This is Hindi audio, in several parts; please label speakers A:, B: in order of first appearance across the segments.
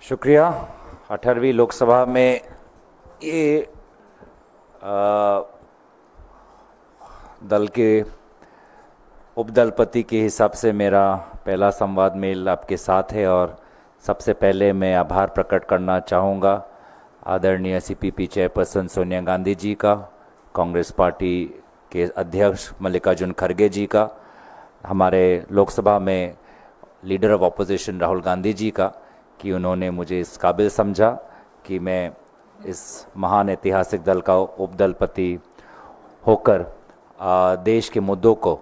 A: शुक्रिया। 18वीं लोकसभा में ये दल के उपदलपति के हिसाब से मेरा पहला संवाद मेल आपके साथ है और सबसे पहले मैं आभार प्रकट करना चाहूँगा आदरणीय सीपीपी चेयरपर्सन सोनिया गांधी जी का, कांग्रेस पार्टी के अध्यक्ष मल्लिकार्जुन खड़गे जी का, हमारे लोकसभा में leader of opposition Rahul Gandhi ji का कि उन्होंने मुझे इस काबिल समझा कि मैं इस महान ऐतिहासिक दल का उपदलपति होकर देश के मुद्दों को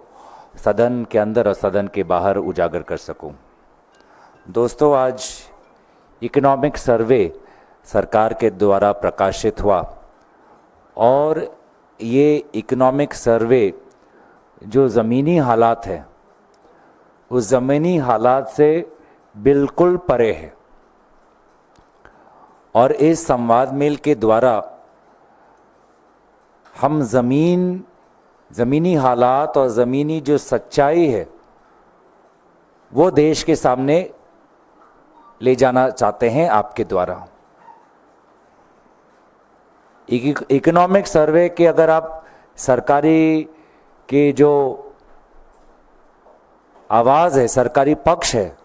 A: सदन के अंदर और सदन के बाहर उजागर कर सकूं। दोस्तों, आज इकोनॉमिक सर्वे सरकार के द्वारा प्रकाशित हुआ और ये इकोनॉमिक सर्वे जो ज़मीनी हालात है उस ज़मीनी हालात से बिल्कुल परे है और इस संवाद मेल के द्वारा हम ज़मीनी हालात और ज़मीनी जो सच्चाई है वो देश के सामने ले जाना चाहते हैं आपके द्वारा। इकोनॉमिक सर्वे के अगर आप सरकारी के जो आवाज़ है, सरकारी पक्ष है,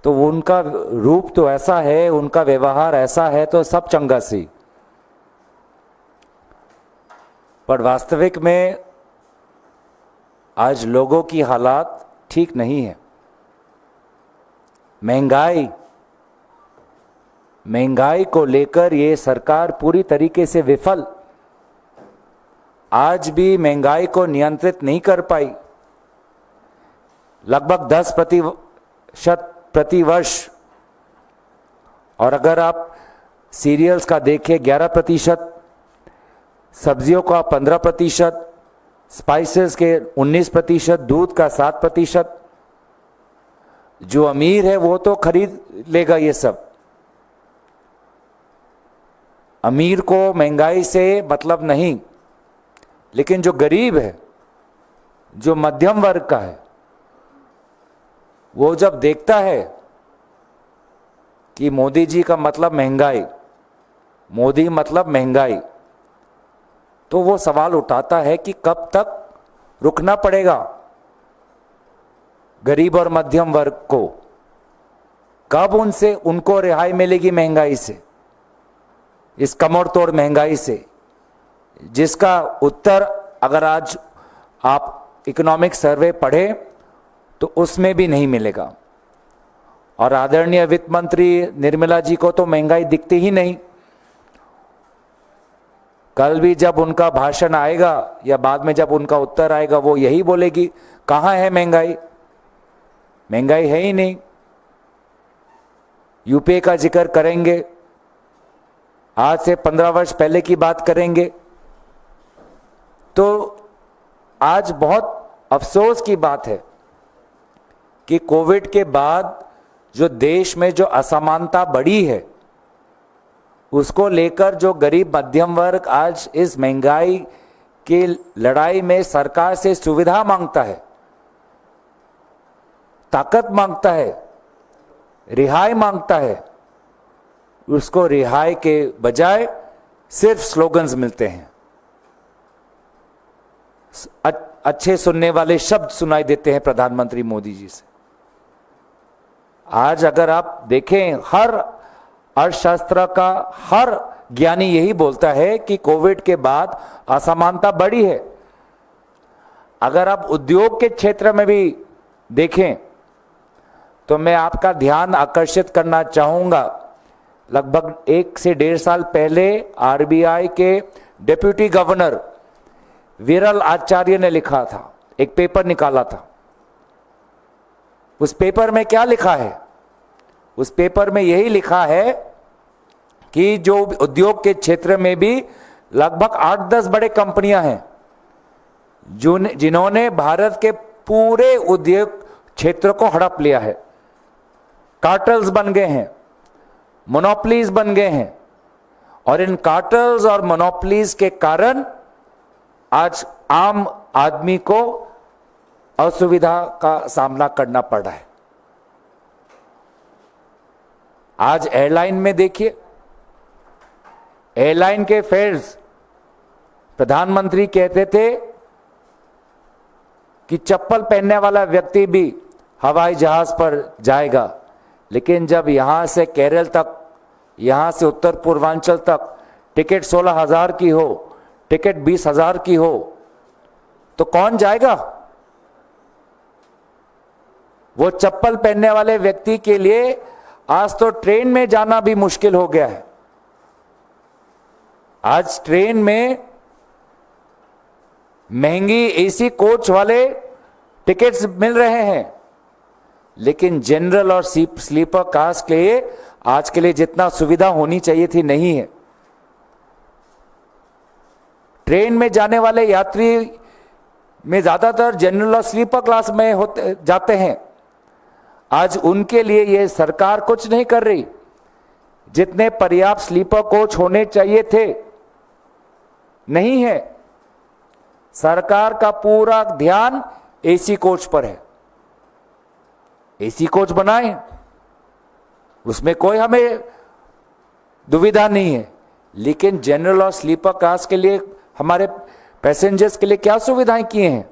A: तो उनका रूप तो ऐसा है, उनका व्यवहार ऐसा है तो सब चंगा सी, पर वास्तविक में आज लोगों की हालात ठीक नहीं है। महंगाई को लेकर ये सरकार पूरी तरीके से विफल, आज भी महंगाई को नियंत्रित नहीं कर पाई। लगभग 10% प्रति वर्ष, और अगर आप सीरियल्स का देखें 11%, सब्जियों का 15%, स्पाइसेस के 19%, दूध का 7%। जो अमीर है वो तो खरीद लेगा ये सब, अमीर को महंगाई से मतलब नहीं, लेकिन जो गरीब है, जो मध्यम वर्ग का है, वो जब देखता है कि मोदी जी का मतलब महंगाई, मोदी मतलब महंगाई, तो वो सवाल उठाता है कि कब तक रुकना पड़ेगा गरीब और मध्यम वर्ग को, कब उनको रिहाई मिलेगी महंगाई से, इस कमर तोड़ महंगाई से, जिसका उत्तर अगर आज आप इकोनॉमिक सर्वे पढ़े तो उसमें भी नहीं मिलेगा। और आदरणीय वित्त मंत्री निर्मला जी को तो महंगाई दिखती ही नहीं। कल भी जब उनका भाषण आएगा या बाद में जब उनका उत्तर आएगा वो यही बोलेगी, कहाँ है महंगाई, महंगाई है ही नहीं। यूपीए का जिक्र करेंगे, आज से 15 वर्ष पहले की बात करेंगे। तो आज बहुत अफसोस की बात है कि कोविड के बाद जो देश में जो असमानता बढ़ी है उसको लेकर जो गरीब मध्यम वर्ग आज इस महंगाई की लड़ाई में सरकार से सुविधा मांगता है, ताकत मांगता है, रिहाई मांगता है, उसको रिहाई के बजाय सिर्फ स्लोगन्स मिलते हैं, अच्छे सुनने वाले शब्द सुनाई देते हैं प्रधानमंत्री मोदी जी से। आज अगर आप देखें, हर अर्थशास्त्र का हर ज्ञानी यही बोलता है कि कोविड के बाद असमानता बढ़ी है। अगर आप उद्योग के क्षेत्र में भी देखें तो मैं आपका ध्यान आकर्षित करना चाहूंगा, लगभग 1 से 1.5 साल पहले आरबीआई के डिप्टी गवर्नर विरल आचार्य ने लिखा था, एक पेपर निकाला था। उस पेपर में क्या लिखा है? उस पेपर में यही लिखा है कि जो उद्योग के क्षेत्र में भी लगभग 8-10 बड़े कंपनियां हैं जिन्होंने भारत के पूरे उद्योग क्षेत्र को हड़प लिया है, कार्टल्स बन गए हैं, मोनोपोलीज बन गए हैं, और इन कार्टल्स और मोनोपोलीज के कारण आज आम आदमी को असुविधा का सामना करना पड़ रहा है। आज एयरलाइन में देखिए, एयरलाइन के फेयर्स, प्रधानमंत्री कहते थे कि चप्पल पहनने वाला व्यक्ति भी हवाई जहाज पर जाएगा, लेकिन जब यहां से केरल तक, यहां से उत्तर पूर्वांचल तक टिकट 16,000 की हो, टिकट 20,000 की हो, तो कौन जाएगा? वो चप्पल पहनने वाले व्यक्ति के लिए आज तो ट्रेन में जाना भी मुश्किल हो गया है। आज ट्रेन में महंगी एसी कोच वाले टिकट्स मिल रहे हैं, लेकिन जनरल और स्लीपर क्लास के लिए आज के लिए जितना सुविधा होनी चाहिए थी नहीं है। ट्रेन में जाने वाले यात्री में ज्यादातर जनरल और स्लीपर क्लास में जाते हैं। आज उनके लिए ये सरकार कुछ नहीं कर रही। जितने पर्याप्त स्लीपर कोच होने चाहिए थे, नहीं है। सरकार का पूरा ध्यान एसी कोच पर है। एसी कोच बनाए, उसमें कोई हमें दुविधा नहीं है, लेकिन जनरल और स्लीपर क्लास के लिए, हमारे पैसेंजर्स के लिए क्या सुविधाएं किए हैं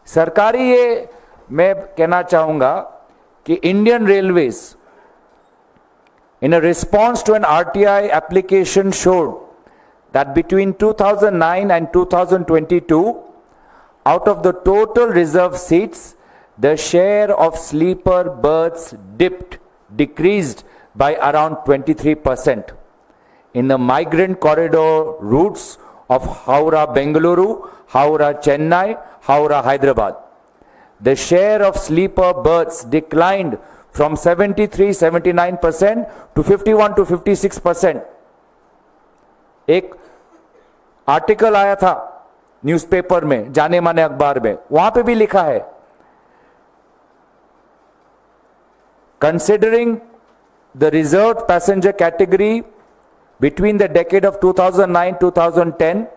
A: सरकारी? ये मैं कहना चाहूंगा कि Indian railways in a response to an RTI application showed that between 2009 and 2022, out of the total reserved seats, the share of sleeper berths decreased by around 23%. In the migrant corridor routes of Howrah Bengaluru, Howrah Chennai, Howrah Hyderabad, the share of sleeper berths declined from 73-79% to 51-56%. एक आर्टिकल आया था न्यूज़पेपर में, जाने माने अखबार में, वहां पे भी लिखा है, considering the reserved passenger category between the decade of 2009-2010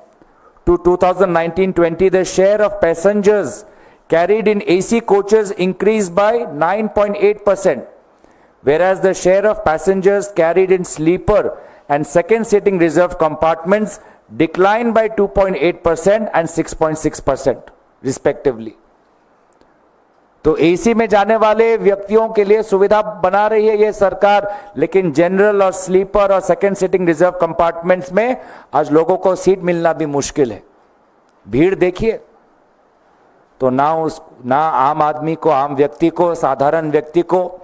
A: to 2019-20, the share of passengers carried in AC coaches increased by 9.8%, whereas the share of passengers carried in sleeper and second sitting reserved compartments declined by 2.8% and 6.6% respectively. तो एसी में जाने वाले व्यक्तियों के लिए सुविधा बना रही है ये सरकार, लेकिन जनरल और स्लीपर और सेकंड सिटिंग रिजर्व कंपार्टमेंट्स में आज लोगों को सीट मिलना भी मुश्किल है। भीड़ देखिए, तो ना आम आदमी को, आम व्यक्ति को, साधारण व्यक्ति को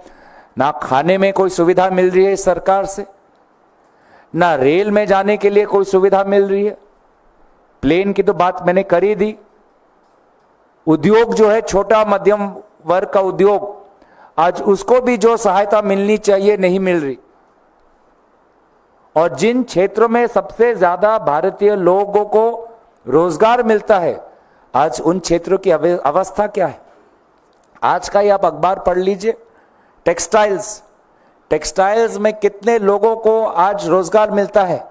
A: ना खाने में कोई सुविधा मिल रही है सरकार से, ना रेल में जाने के लिए कोई सुविधा मिल रही है। प्लेन की तो बात मैंने कर ही दी। उद्योग जो है, छोटा मध्यम वर्ग का उद्योग, आज उसको भी जो सहायता मिलनी चाहिए नहीं मिल रही। और जिन क्षेत्रों में सबसे ज्यादा भारतीय लोगों को रोजगार मिलता है, आज उन क्षेत्रों की अवस्था क्या है? आज का ही आप अखबार पढ़ लीजिए, टेक्सटाइल्स में कितने लोगों को आज रोजगार मिलता है,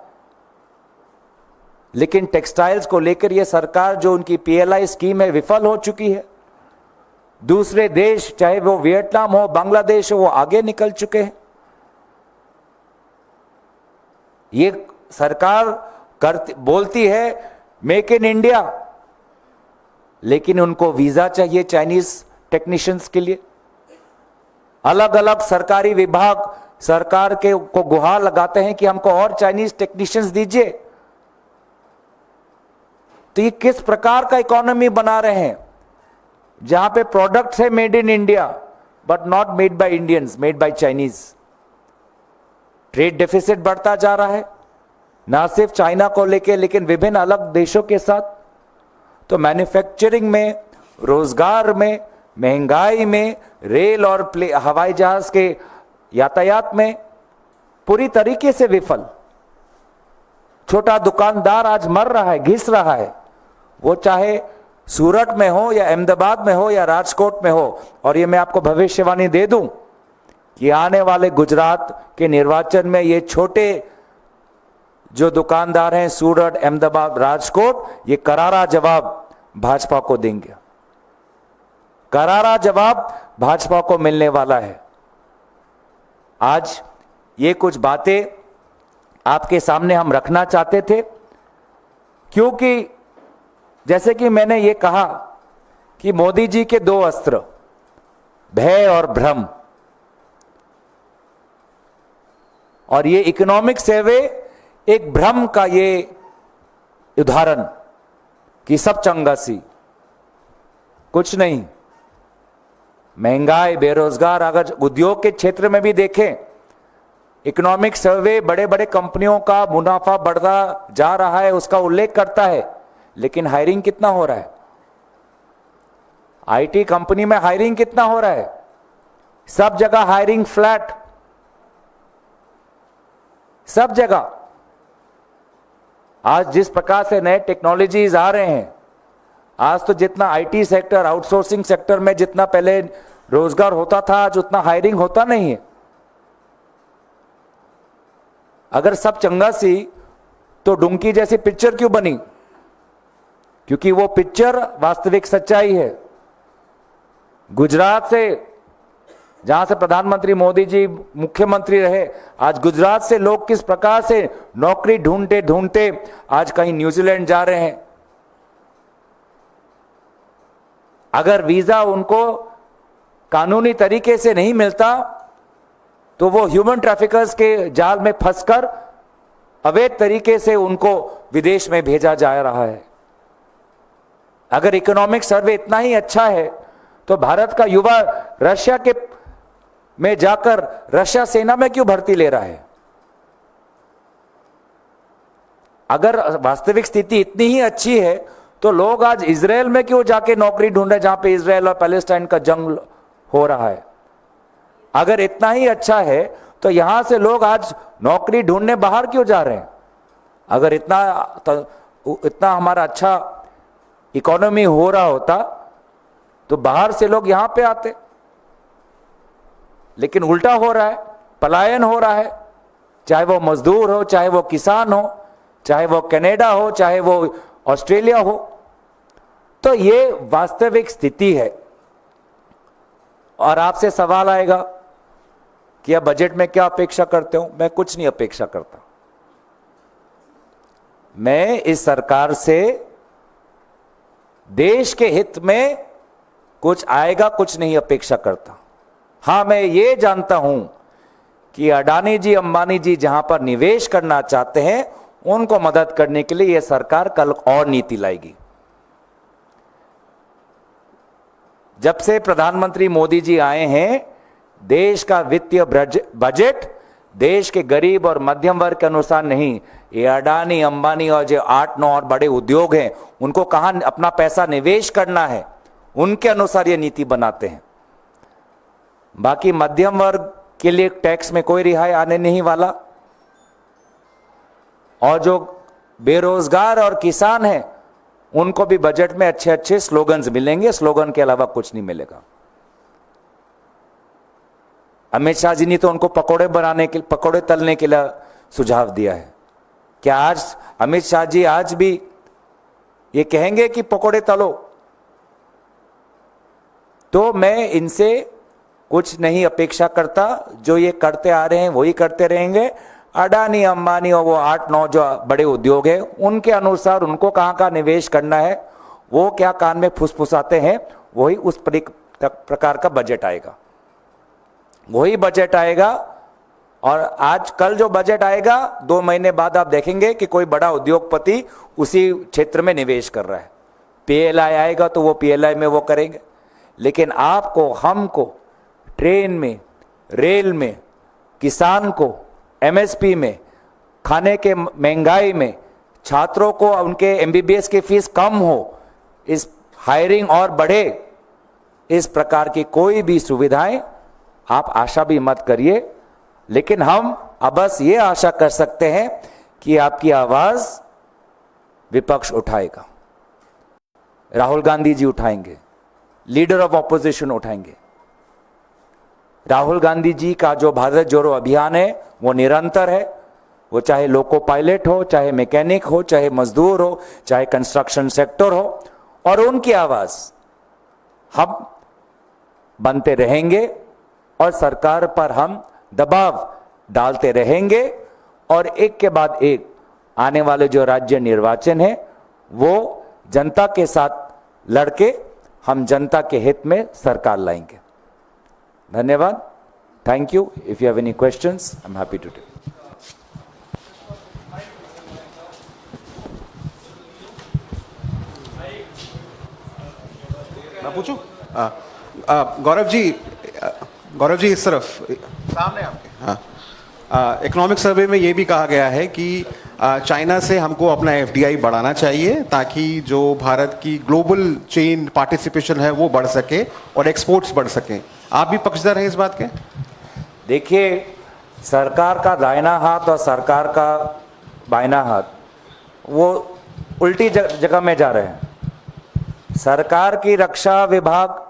A: लेकिन टेक्सटाइल्स को लेकर यह सरकार जो उनकी पीएलआई स्कीम है विफल हो चुकी है। दूसरे देश, चाहे वो वियतनाम हो, बांग्लादेश हो, वो आगे निकल चुके हैं। ये सरकार बोलती है मेक इन इंडिया, लेकिन उनको वीजा चाहिए चाइनीज टेक्नीशियंस के लिए। अलग अलग सरकारी विभाग सरकार के को गुहार लगाते हैं कि हमको और चाइनीज टेक्नीशियंस दीजिए। तो ये किस प्रकार का इकोनॉमी बना रहे हैं, जहां पे प्रोडक्ट्स है made in India but not made by Indians, made by Chinese. Trade deficit बढ़ता जा रहा है, ना सिर्फ चाइना को लेके, लेकिन विभिन्न अलग देशों के साथ। तो मैन्युफैक्चरिंग में, रोजगार में, महंगाई में, रेल और हवाई जहाज के यातायात में पूरी तरीके से विफल। छोटा दुकानदार आज मर रहा है, घिस रहा है, वो चाहे सूरत में हो या अहमदाबाद में हो या राजकोट में हो। और ये मैं आपको भविष्यवाणी दे दूं कि आने वाले गुजरात के निर्वाचन में ये छोटे जो दुकानदार हैं सूरत, अहमदाबाद, राजकोट, ये करारा जवाब भाजपा को देंगे। करारा जवाब भाजपा को मिलने वाला है। आज ये कुछ बातें आपके सामने हम रखना चाहते थे, क्योंकि जैसे कि मैंने ये कहा कि मोदी जी के दो अस्त्र, भय और भ्रम, और ये इकोनॉमिक सर्वे एक भ्रम का ये उदाहरण कि सब चंगा सी, कुछ नहीं। महंगाई, बेरोजगार, अगर उद्योग के क्षेत्र में भी देखें, इकोनॉमिक सर्वे बड़े बड़े कंपनियों का मुनाफा बढ़ता जा रहा है उसका उल्लेख करता है, लेकिन हायरिंग कितना हो रहा है? आईटी कंपनी में हायरिंग कितना हो रहा है? सब जगह हायरिंग फ्लैट, सब जगह। आज जिस प्रकार से नए टेक्नोलॉजीज आ रहे हैं, आज तो जितना आईटी सेक्टर, आउटसोर्सिंग सेक्टर में जितना पहले रोजगार होता था, आज उतना हायरिंग होता नहीं है। अगर सब चंगा सी, तो डुंकी जैसी पिक्चर क्यों बनी? क्योंकि वो पिक्चर वास्तविक सच्चाई है। गुजरात से, जहां से प्रधानमंत्री मोदी जी मुख्यमंत्री रहे, आज गुजरात से लोग किस प्रकार से नौकरी ढूंढते ढूंढते आज कहीं न्यूजीलैंड जा रहे हैं। अगर वीजा उनको कानूनी तरीके से नहीं मिलता, तो वो ह्यूमन ट्रैफिकर्स के जाल में फंसकर अवैध तरीके से उनको विदेश में भेजा जा रहा है। अगर इकोनॉमिक सर्वे इतना ही अच्छा है, तो भारत का युवा रशिया के में जाकर रशिया सेना में क्यों भर्ती ले रहा है? अगर वास्तविक स्थिति इतनी ही अच्छी है, तो लोग आज इजराइल में क्यों जाके नौकरी ढूंढे, जहां पे इजराइल और पैलेस्टाइन का जंग हो रहा है? अगर इतना ही अच्छा है, तो यहां से लोग आज नौकरी ढूंढने बाहर क्यों जा रहे हैं? अगर इतना हमारा अच्छा इकोनॉमी हो रहा होता, तो बाहर से लोग यहां पे आते। लेकिन उल्टा हो रहा है, पलायन हो रहा है। चाहे वो मजदूर हो, चाहे वो किसान हो, चाहे वो कनाडा हो, चाहे वो ऑस्ट्रेलिया हो। तो ये वास्तविक स्थिति है। और आपसे सवाल आएगा कि अब बजट में क्या अपेक्षा करते हो? मैं कुछ नहीं अपेक्षा करता। मैं इस सरकार से देश के हित में कुछ आएगा, कुछ नहीं अपेक्षा करता। हां, मैं ये जानता हूं कि अडानी जी, अंबानी जी जहां पर निवेश करना चाहते हैं, उनको मदद करने के लिए यह सरकार कल और नीति लाएगी। जब से प्रधानमंत्री मोदी जी आए हैं, देश का वित्तीय बजट देश के गरीब और मध्यम वर्ग के अनुसार नहीं, ये अडानी, अंबानी और जो 8-9 और बड़े उद्योग हैं, उनको कहां अपना पैसा निवेश करना है, उनके अनुसार ये नीति बनाते हैं। बाकी मध्यम वर्ग के लिए टैक्स में कोई रिहाई आने नहीं वाला, और जो बेरोजगार और किसान हैं, उनको भी बजट में अच्छे अच्छे स्लोगन्स मिलेंगे। स्लोगन के अलावा कुछ नहीं मिलेगा। अमित शाह जी ने तो उनको पकोड़े तलने के लिए सुझाव दिया है। क्या आज अमित शाह जी आज भी ये कहेंगे कि पकोड़े तलो? तो मैं इनसे कुछ नहीं अपेक्षा करता। जो ये करते आ रहे हैं वही करते रहेंगे। अडानी, अंबानी और वो 8-9 जो बड़े उद्योग हैं, उनके अनुसार उनको कहां का निवेश करना है, वो क्या कान में फुसफुसाते हैं, वही उस प्रकार का बजट आएगा। वही बजट आएगा। और आज कल जो बजट आएगा, 2 महीने बाद आप देखेंगे कि कोई बड़ा उद्योगपति उसी क्षेत्र में निवेश कर रहा है। पीएलआई आएगा तो वो पीएलआई में वो करेंगे। लेकिन आपको, हमको ट्रेन में, रेल में, किसान को एमएसपी में, खाने के महंगाई में, छात्रों को उनके एमबीबीएस की फीस कम हो, इस हायरिंग और बढ़े, इस प्रकार की कोई भी सुविधाएं आप आशा भी मत करिए। लेकिन हम अब बस ये आशा कर सकते हैं कि आपकी आवाज विपक्ष उठाएगा। राहुल गांधी जी उठाएंगे, लीडर ऑफ ऑपोजिशन उठाएंगे। राहुल गांधी जी का जो भारत जोड़ो अभियान है वो निरंतर है। वो चाहे लोको पायलट हो, चाहे मैकेनिक हो, चाहे मजदूर हो, चाहे कंस्ट्रक्शन सेक्टर हो, और उनकी आवाज हम बनते रहेंगे और सरकार पर हम दबाव डालते रहेंगे और एक के बाद एक आने वाले जो राज्य निर्वाचन है वो जनता के साथ लड़के हम जनता के हित में सरकार लाएंगे। धन्यवाद। Thank you. If you have any questions I am happy to take.
B: मैं पूछूं? गौरव जी इस तरफ सामने आपके। हाँ, इकोनॉमिक सर्वे में ये भी कहा गया है कि चाइना से हमको अपना एफडीआई बढ़ाना चाहिए ताकि जो भारत की ग्लोबल चेन पार्टिसिपेशन है वो बढ़ सके और एक्सपोर्ट्स बढ़ सकें। आप भी पक्षधर हैं इस बात के?
A: देखिए, सरकार का दाहिना हाथ और सरकार का बाइना हाथ वो उल्टी जगह में जा रहे हैं। सरकार की रक्षा विभाग,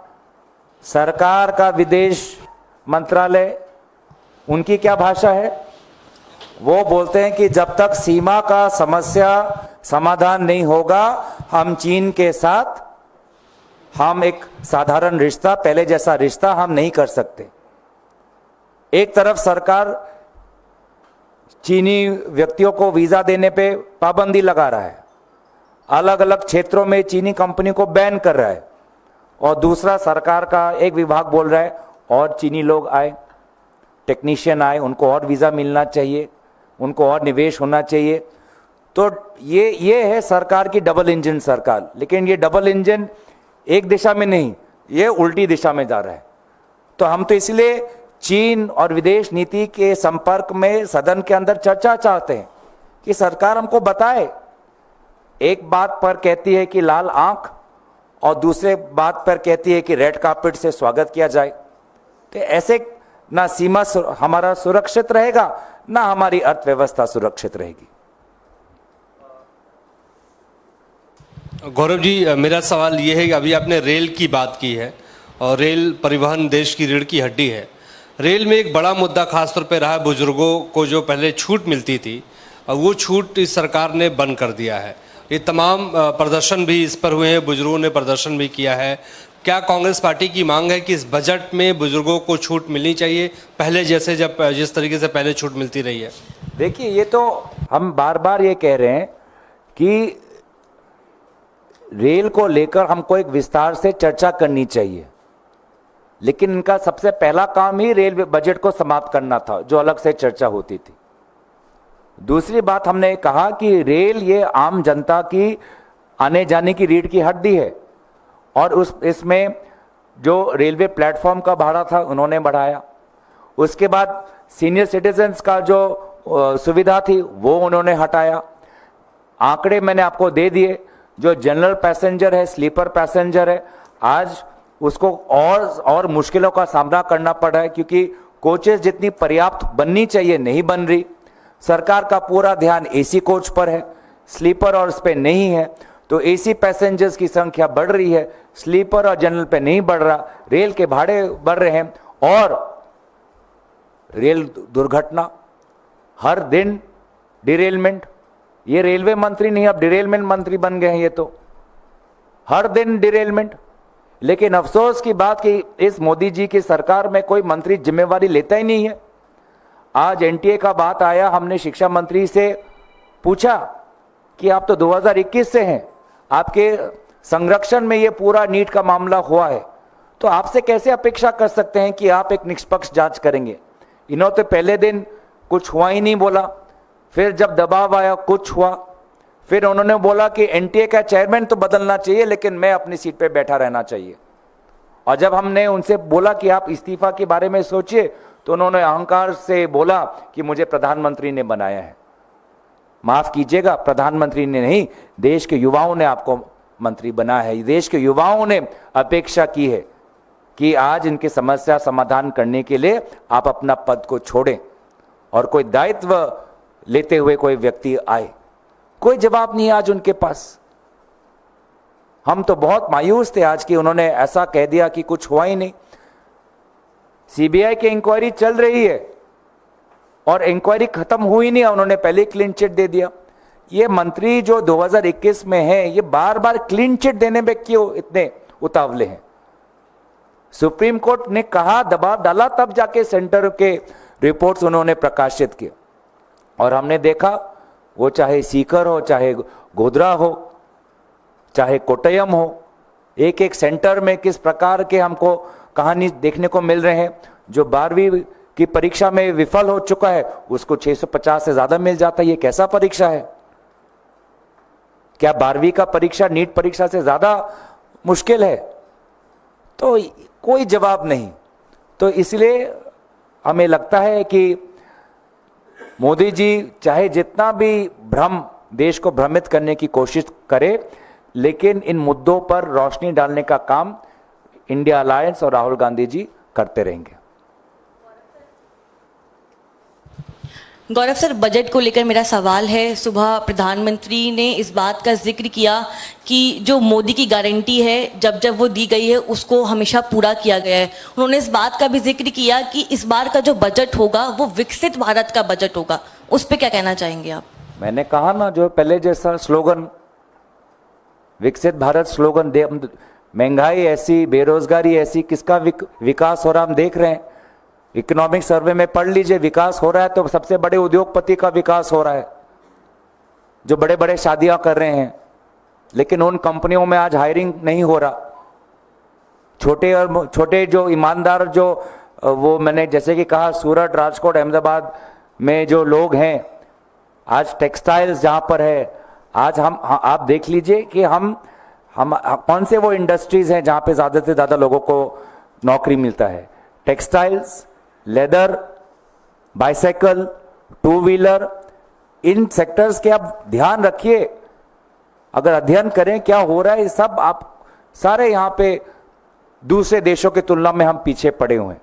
A: सरकार का विदेश मंत्रालय, उनकी क्या भाषा है? वो बोलते हैं कि जब तक सीमा का समस्या समाधान नहीं होगा हम चीन के साथ हम एक साधारण रिश्ता, पहले जैसा रिश्ता हम नहीं कर सकते। एक तरफ सरकार चीनी व्यक्तियों को वीजा देने पे पाबंदी लगा रहा है, अलग अलग क्षेत्रों में चीनी कंपनी को बैन कर रहा है, और दूसरा सरकार का एक विभाग बोल रहा है और चीनी लोग आए, टेक्नीशियन आए, उनको और वीज़ा मिलना चाहिए, उनको और निवेश होना चाहिए। तो ये है सरकार की डबल इंजन सरकार। लेकिन ये डबल इंजन एक दिशा में नहीं, ये उल्टी दिशा में जा रहा है। तो हम तो इसलिए चीन और विदेश नीति के संपर्क में सदन के अंदर चर्चा चाहते हैं कि सरकार हमको बताए। एक बात पर कहती है कि लाल आंख और दूसरे बात पर कहती है कि रेड कार्पेट से स्वागत किया जाए। तो ऐसे ना सीमा हमारा सुरक्षित रहेगा, ना हमारी अर्थव्यवस्था सुरक्षित रहेगी।
C: गौरव जी, मेरा सवाल ये है कि अभी आपने रेल की बात की है और रेल परिवहन देश की रीढ़ की हड्डी है। रेल में एक बड़ा मुद्दा खासतौर पर रहा है बुजुर्गों को जो पहले छूट मिलती थी, और वो छूट इस सरकार ने बंद कर दिया है। ये तमाम प्रदर्शन भी इस पर हुए हैं, बुजुर्गों ने प्रदर्शन भी किया है। क्या कांग्रेस पार्टी की मांग है कि इस बजट में बुजुर्गों को छूट मिलनी चाहिए पहले जैसे, जब जिस तरीके से पहले छूट मिलती रही है?
A: देखिए, ये तो हम बार बार ये कह रहे हैं कि रेल को लेकर हमको एक विस्तार से चर्चा करनी चाहिए, लेकिन इनका सबसे पहला काम ही रेल बजट को समाप्त करना था, जो अलग से चर्चा होती थी। दूसरी बात, हमने कहा कि रेल ये आम जनता की आने जाने की रीढ़ की हड्डी है, और इसमें जो रेलवे प्लेटफॉर्म का भाड़ा था उन्होंने बढ़ाया। उसके बाद सीनियर सिटीजन्स का जो सुविधा थी वो उन्होंने हटाया। आंकड़े मैंने आपको दे दिए। जो जनरल पैसेंजर है, स्लीपर पैसेंजर है, आज उसको और मुश्किलों का सामना करना पड़ रहा है, क्योंकि कोचेस जितनी पर्याप्त बननी चाहिए नहीं बन रही। सरकार का पूरा ध्यान एसी कोच पर है, स्लीपर और उस पर नहीं है। तो एसी पैसेंजर्स की संख्या बढ़ रही है, स्लीपर और जनरल पे नहीं बढ़ रहा। रेल के भाड़े बढ़ रहे हैं और रेल दुर्घटना हर दिन, डिरेलमेंट। ये रेलवे मंत्री नहीं, अब डिरेलमेंट मंत्री बन गए हैं ये तो। हर दिन डिरेलमेंट। लेकिन अफसोस की बात कि इस मोदी जी की सरकार में कोई मंत्री जिम्मेवारी लेता ही नहीं है। आज एनटीए का बात आया, हमने शिक्षा मंत्री से पूछा कि आप तो 2021 से हैं, आपके संरक्षण में ये पूरा नीट का मामला हुआ है, तो आपसे कैसे अपेक्षा कर सकते हैं कि आप एक निष्पक्ष जांच करेंगे? इन्होंने तो पहले दिन कुछ हुआ ही नहीं बोला, फिर जब दबाव आया कुछ हुआ, फिर उन्होंने बोला कि एनटीए का चेयरमैन तो बदलना चाहिए लेकिन मैं अपनी सीट पे बैठा रहना चाहिए। और जब हमने उनसे बोला कि आप इस्तीफा के बारे में सोचिए, तो उन्होंने अहंकार से बोला कि मुझे प्रधानमंत्री ने बनाया है। माफ कीजिएगा, प्रधानमंत्री ने नहीं, देश के युवाओं ने आपको मंत्री बनाया है। देश के युवाओं ने अपेक्षा की है कि आज इनकी समस्या समाधान करने के लिए आप अपना पद को छोड़ें और कोई दायित्व लेते हुए कोई व्यक्ति आए। कोई जवाब नहीं आज उनके पास। हम तो बहुत मायूस थे आज कि उन्होंने ऐसा कह दिया कि कुछ हुआ ही नहीं। सीबीआई की इंक्वायरी चल रही है और इंक्वायरी खत्म हुई नहीं, उन्होंने पहले क्लीन चिट दे दिया। ये मंत्री जो 2021 में है, ये बार बार क्लीन चिट देने में क्यों इतने उतावले हैं? सुप्रीम कोर्ट ने कहा, दबाव डाला, तब जाके सेंटर के रिपोर्ट्स उन्होंने प्रकाशित किए और हमने देखा वो चाहे सीकर हो, चाहे गोधरा हो, चाहे कोट्टयम हो, एक एक सेंटर में किस प्रकार के हमको कहानी देखने को मिल रहे हैं। जो 12वीं की परीक्षा में विफल हो चुका है उसको 650 से ज्यादा मिल जाता है। ये कैसा परीक्षा है? क्या 12वीं का परीक्षा नीट परीक्षा से ज्यादा मुश्किल है? तो कोई जवाब नहीं। तो इसलिए हमें लगता है कि मोदी जी चाहे जितना भी भ्रम, देश को भ्रमित करने की कोशिश करे, लेकिन इन मुद्दों पर रोशनी डालने का काम इंडिया अलायंस और राहुल गांधी जी करते रहेंगे।
D: गौरव सर, बजट को लेकर मेरा सवाल है। सुबह प्रधानमंत्री ने इस बात का जिक्र किया कि जो मोदी की गारंटी है जब जब वो दी गई है उसको हमेशा पूरा किया गया है। उन्होंने इस बात का भी जिक्र किया कि इस बार का जो बजट होगा वो विकसित भारत का बजट होगा। उस पर क्या कहना चाहेंगे आप? मैंने
A: कहा ना, जो पहले जैसा स्लोगन, विकसित भारत स्लोगन दे, महंगाई ऐसी, बेरोजगारी ऐसी, किसका विकास हो रहा हम देख रहे हैं। इकोनॉमिक सर्वे में पढ़ लीजिए, विकास हो रहा है तो सबसे बड़े उद्योगपति का विकास हो रहा है जो बड़े बड़े शादियां कर रहे हैं, लेकिन उन कंपनियों में आज हायरिंग नहीं हो रहा। छोटे जो ईमानदार, जो वो मैंने जैसे कि कहा, सूरत, राजकोट, अहमदाबाद में जो लोग हैं, आज टेक्सटाइल्स जहां पर है, आज आप देख लीजिए कि हम कौन से वो इंडस्ट्रीज हैं जहां पे ज्यादा से ज्यादा लोगों को नौकरी मिलता है। Textiles, leather, bicycle, two wheeler, इन सेक्टर्स के आप ध्यान रखिए। अगर अध्ययन करें क्या हो रहा है, सब आप सारे यहां पे दूसरे देशों की तुलना में हम पीछे पड़े हुए हैं।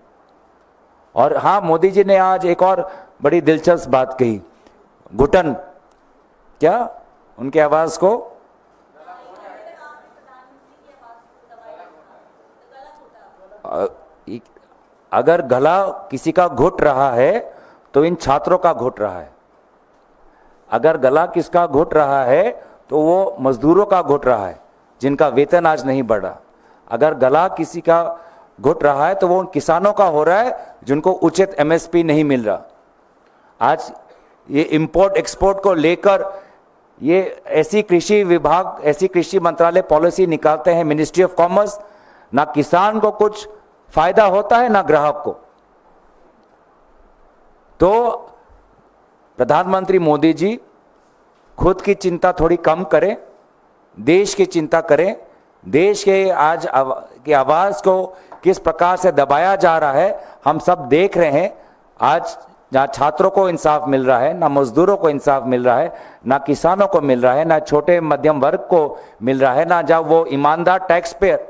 A: और हाँ, मोदी जी ने आज एक और बड़ी दिलचस्प बात कही, घुटन, क्या उनकी आवाज को अगर गला किसी का घुट रहा है तो इन छात्रों का घुट रहा है। अगर गला किसका घुट रहा है तो वो मजदूरों का घुट रहा है जिनका वेतन आज नहीं बढ़ रहा। अगर गला किसी का घुट रहा है तो वो उन किसानों का हो रहा है जिनको उचित एमएसपी नहीं मिल रहा। आज ये इंपोर्ट एक्सपोर्ट को लेकर ये ऐसी कृषि विभाग, ऐसी कृषि मंत्रालय पॉलिसी निकालते हैं, मिनिस्ट्री ऑफ कॉमर्स, ना किसान को कुछ फायदा होता है ना ग्राहक को। तो प्रधानमंत्री मोदी जी खुद की चिंता थोड़ी कम करें, देश की चिंता करें। देश के आज की आवाज को किस प्रकार से दबाया जा रहा है हम सब देख रहे हैं। आज जहाँ छात्रों को इंसाफ मिल रहा है, ना मजदूरों को इंसाफ मिल रहा है, ना किसानों को मिल रहा है, ना छोटे मध्यम वर्ग को मिल रहा है, ना जहाँ वो ईमानदार टैक्स पेयर,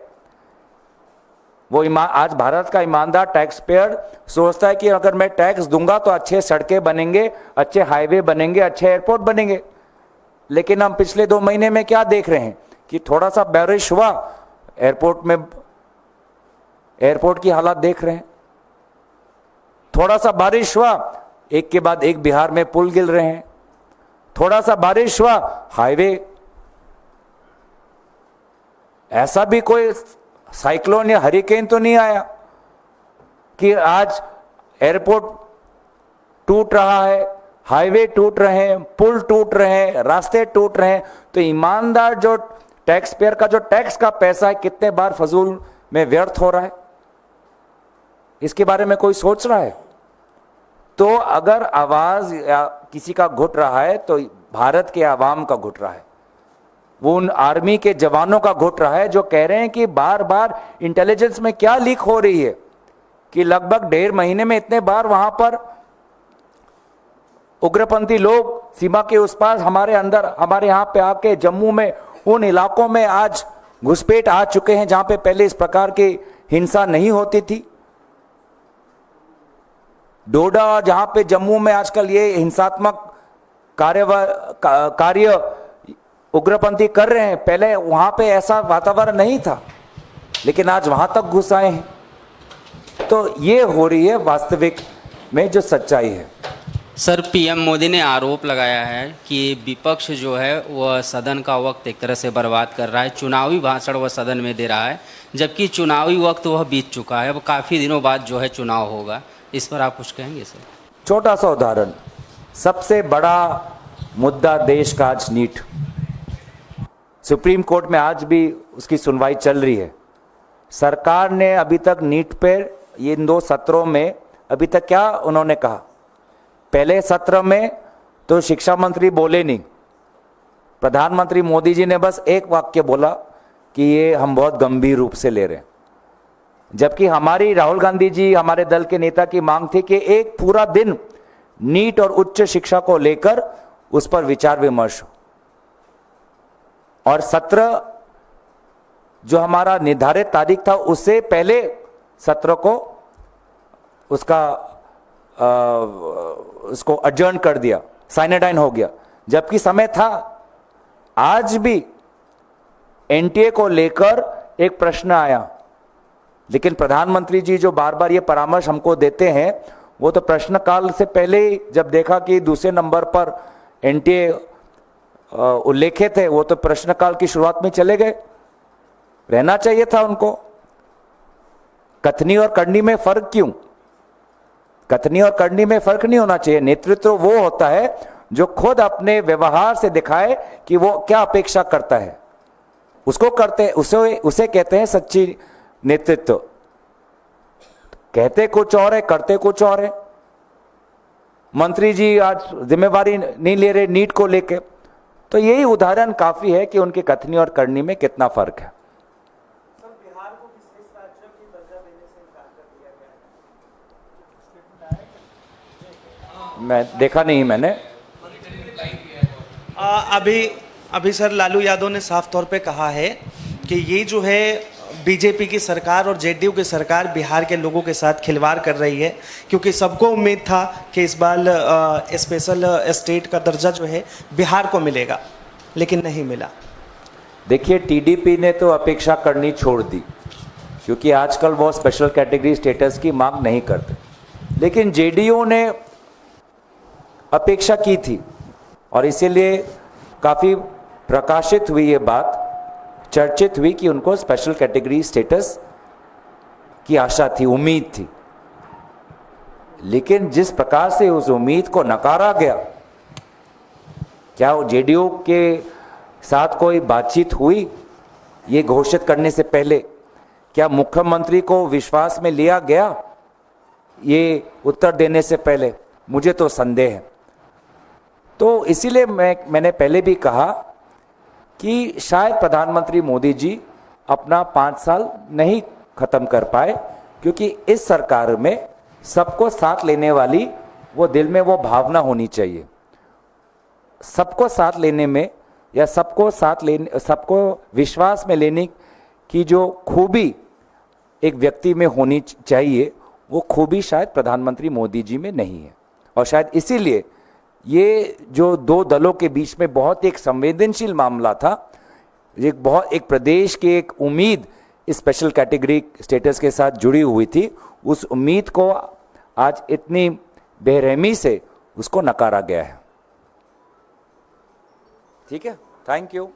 A: आज भारत का ईमानदार टैक्स पेयर सोचता है कि अगर मैं टैक्स दूंगा तो अच्छे सड़कें बनेंगे, अच्छे हाईवे बनेंगे, अच्छे एयरपोर्ट बनेंगे। लेकिन हम पिछले 2 महीने में क्या देख रहे हैं कि थोड़ा सा बारिश हुआ, एयरपोर्ट की हालत देख रहे हैं। थोड़ा सा बारिश हुआ, एक के बाद एक बिहार में पुल गिर रहे हैं। थोड़ा सा बारिश हुआ, हाईवे। ऐसा भी कोई साइक्लोन या हरिकेन तो नहीं आया कि आज एयरपोर्ट टूट रहा है, हाईवे टूट रहे हैं, पुल टूट रहे हैं, रास्ते टूट रहे हैं। तो ईमानदार जो टैक्स पेयर का जो टैक्स का पैसा है कितने बार फजूल में व्यर्थ हो रहा है, इसके बारे में कोई सोच रहा है? तो अगर आवाज या किसी का घुट रहा है तो भारत के आवाम का घुट रहा है, वो उन आर्मी के जवानों का घुट रहा है जो कह रहे हैं कि बार बार इंटेलिजेंस में क्या लीक हो रही है कि लगभग 1.5 महीने में इतने बार वहां पर उग्रपंथी लोग सीमा के उस पार हमारे यहां पे आके जम्मू में उन इलाकों में आज घुसपैठ आ चुके हैं जहां पे पहले इस प्रकार की हिंसा नहीं होती थी। डोडा, जहां पे जम्मू में आजकल ये हिंसात्मक कार्य उग्रपंथी कर रहे हैं, पहले वहां पे ऐसा वातावरण नहीं था, लेकिन आज वहां तक घुस आए हैं। तो ये हो रही है वास्तविक में जो सच्चाई है।
E: सर, पीएम मोदी ने आरोप लगाया है कि विपक्ष जो है वह सदन का वक्त एक तरह से बर्बाद कर रहा है, चुनावी भाषण वह सदन में दे रहा है, जबकि चुनावी वक्त वह बीत चुका है। अब काफ़ी दिनों बाद जो है चुनाव होगा, इस पर आप कुछ कहेंगे सर?
A: छोटा सा उदाहरण, सबसे बड़ा मुद्दा देश का आज नीट। सुप्रीम कोर्ट में आज भी उसकी सुनवाई चल रही है। सरकार ने अभी तक नीट पर ये इन 2 सत्रों में अभी तक क्या उन्होंने कहा? पहले सत्र में तो शिक्षा मंत्री बोले नहीं, प्रधानमंत्री मोदी जी ने बस एक वाक्य बोला कि ये हम बहुत गंभीर रूप से ले रहे हैं। जबकि हमारी राहुल गांधी जी, हमारे दल के नेता की मांग थी कि एक पूरा दिन नीट और उच्च शिक्षा को लेकर उस पर विचार विमर्श हो, और सत्र जो हमारा निर्धारित तारीख था उससे पहले सत्र को उसको अडजर्न कर दिया, साइनेडाइन हो गया, जबकि समय था। आज भी एनटीए को लेकर एक प्रश्न आया, लेकिन प्रधानमंत्री जी जो बार बार ये परामर्श हमको देते हैं, वो तो प्रश्नकाल से पहले ही जब देखा कि दूसरे नंबर पर एनटीए उल्लेखित है, वो तो प्रश्नकाल की शुरुआत में चले गए। रहना चाहिए था उनको। कथनी और करनी में फर्क क्यों? कथनी और करनी में फर्क नहीं होना चाहिए। नेतृत्व वो होता है जो खुद अपने व्यवहार से दिखाए कि वो क्या अपेक्षा करता है, उसको करते, उसे कहते हैं सच्ची नेतृत्व। कहते कुछ और है, करते कुछ और है। मंत्री जी आज जिम्मेवारी नहीं ले रहे नीट को लेके, तो यही उदाहरण काफी है कि उनकी कथनी और करनी में कितना फर्क है। मैं देखा नहीं मैंने।
F: अभी सर लालू यादव ने साफ तौर पे कहा है कि ये जो है बीजेपी की सरकार और जेडीयू की सरकार बिहार के लोगों के साथ खिलवाड़ कर रही है, क्योंकि सबको उम्मीद था कि इस बार स्पेशल स्टेट का दर्जा जो है बिहार को मिलेगा, लेकिन नहीं मिला।
A: देखिए, टीडीपी ने तो अपेक्षा करनी छोड़ दी, क्योंकि आजकल वो स्पेशल कैटेगरी स्टेटस की मांग नहीं करते, लेकिन जेडीयू ने अपेक्षा की थी, और इसीलिए काफ़ी प्रकाशित हुई ये बात, चर्चित हुई कि उनको स्पेशल कैटेगरी स्टेटस की आशा थी, उम्मीद थी। लेकिन जिस प्रकार से उस उम्मीद को नकारा गया, क्या जेडीयू के साथ कोई बातचीत हुई ये घोषित करने से पहले? क्या मुख्यमंत्री को विश्वास में लिया गया ये उत्तर देने से पहले? मुझे तो संदेह है। तो इसीलिए मैंने पहले भी कहा कि शायद प्रधानमंत्री मोदी जी अपना 5 साल नहीं खत्म कर पाए, क्योंकि इस सरकार में सबको साथ लेने वाली वो दिल में वो भावना होनी चाहिए। सबको साथ लेने में या सबको विश्वास में लेने की जो खूबी एक व्यक्ति में होनी चाहिए, वो खूबी शायद प्रधानमंत्री मोदी जी में नहीं है। और शायद इसीलिए ये जो 2 दलों के बीच में बहुत एक संवेदनशील मामला था, एक प्रदेश की एक उम्मीद इस स्पेशल कैटेगरी स्टेटस के साथ जुड़ी हुई थी, उस उम्मीद को आज इतनी बेरहमी से उसको नकारा गया है। ठीक है, थैंक यू।